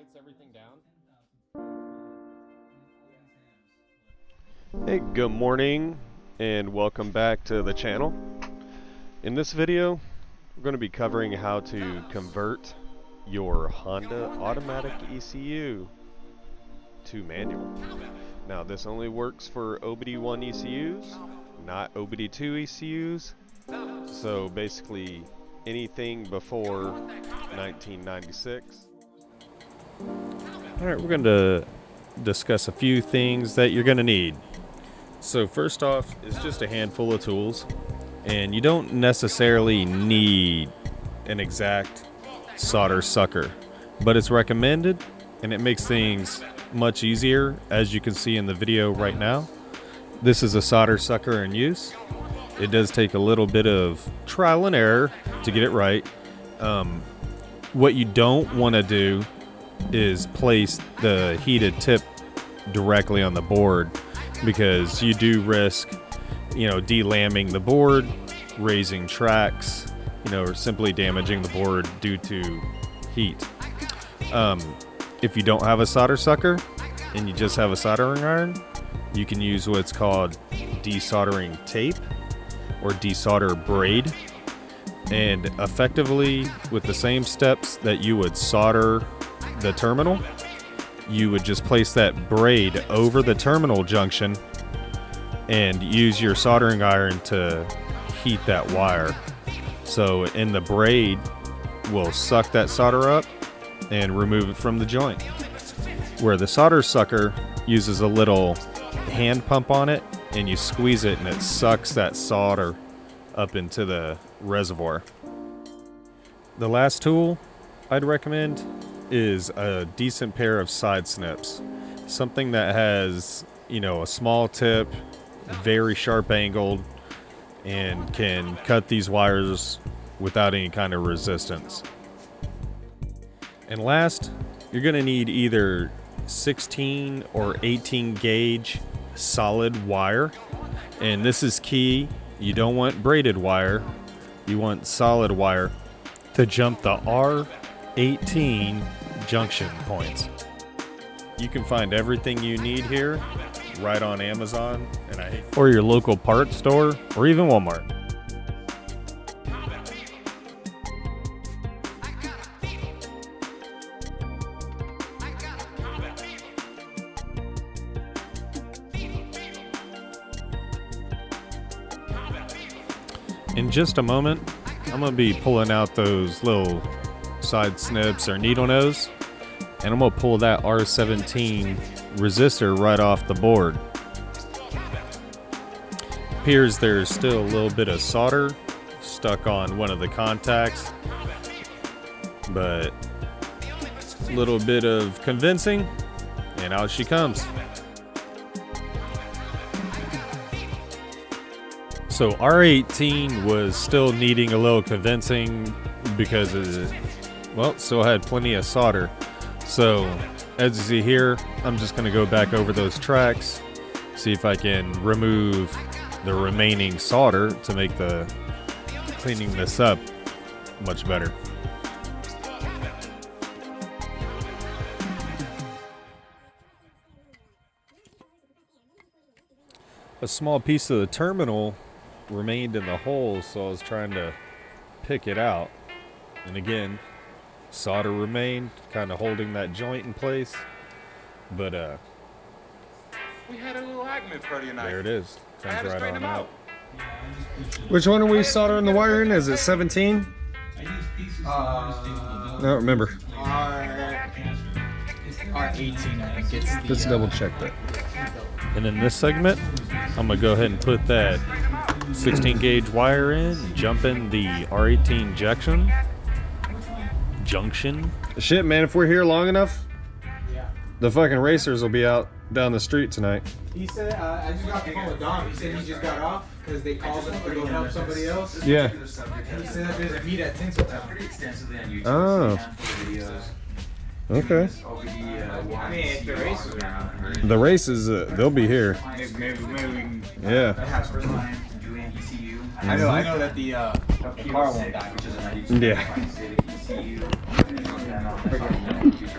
tense everything down. Hey, good morning and welcome back to the channel. In this video, we're going to be covering how to convert your Honda automatic ECU to manual. Now, this only works for OBD1 ECUs, not OBD2 ECUs. So basically, anything before 1996. Alright, we're going to discuss a few things that you're going to need. So first off is just a handful of tools, and you don't necessarily need an exact solder sucker, but it's recommended and it makes things much easier, as you can see in the video right now. This is a solder sucker in use. It does take a little bit of trial and error to get it right. What you don't want to do is place the heated tip directly on the board, because you do risk, delamming the board, raising tracks, or simply damaging the board due to heat. If you don't have a solder sucker and you just have a soldering iron, you can use what's called desoldering tape or desolder braid, and effectively with the same steps that you would solder the terminal, you would just place that braid over the terminal junction and use your soldering iron to heat that wire. So in the braid will suck that solder up and remove it from the joint, where the solder sucker uses a little hand pump on it, and you squeeze it and it sucks that solder up into the reservoir. The last tool I'd recommend is a decent pair of side snips. Something that has, a small tip, very sharp angled, and can cut these wires without any kind of resistance. And last, you're going to need either 16 or 18 gauge solid wire. And this is key. You don't want braided wire. You want solid wire to jump the R18 junction points. You can find everything you need here right on Amazon or your local parts store, or even Walmart. In just a moment, I'm going to be pulling out those little side snips or needle nose, and I'm going to pull that R17 resistor right off the board. Appears there's still a little bit of solder stuck on one of the contacts, but a little bit of convincing and out she comes. So R18 was still needing a little convincing because it, still had plenty of solder. So as you see here, I'm just going to go back over those tracks, see if I can remove the remaining solder to make the cleaning this up much better. A small piece of the terminal remained in the hole, so I was trying to pick it out, and again, solder remained, kind of holding that joint in place, but We had a little Acme party tonight. there it is. Comes right on out. Which one are we soldering the wire in? Is it 17? I don't remember. R18, I think it's the, Let's double check that. And in this segment, I'm gonna go ahead and put that 16 gauge wire in, jump in the R18 junction. Shit, man, if we're here long enough, the fucking racers will be out down the street tonight. He said, I just got the phone with Dom. He said he just got off because they called us to go help somebody else. Yeah. And he said that there's a meet at Tinseltown. Pretty extensively on YouTube. Oh. Okay. I mean, if the race is around, The races, they'll be here. maybe we can. Yeah. Doing ECU. I know that the car won't die. Which is a 92 Yeah. ECU.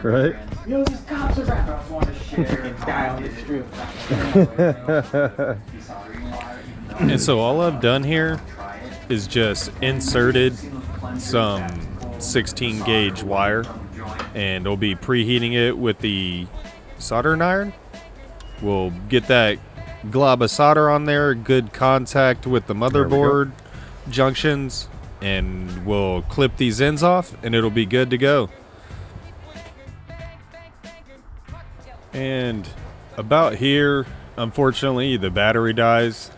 Right? Yo, these cops are back. I just want to share style. It's true. And so all I've done here is just inserted some 16 gauge wire, and we'll be preheating it with the soldering iron. We'll get that glob of solder on there, good contact with the motherboard junctions, and we'll clip these ends off and it'll be good to go. And about here, unfortunately, the battery dies.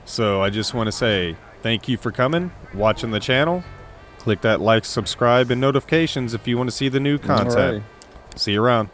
So I just want to say thank you for coming, watching the channel. Click that like, subscribe, and notifications if you want to see the new content. All right. See you around.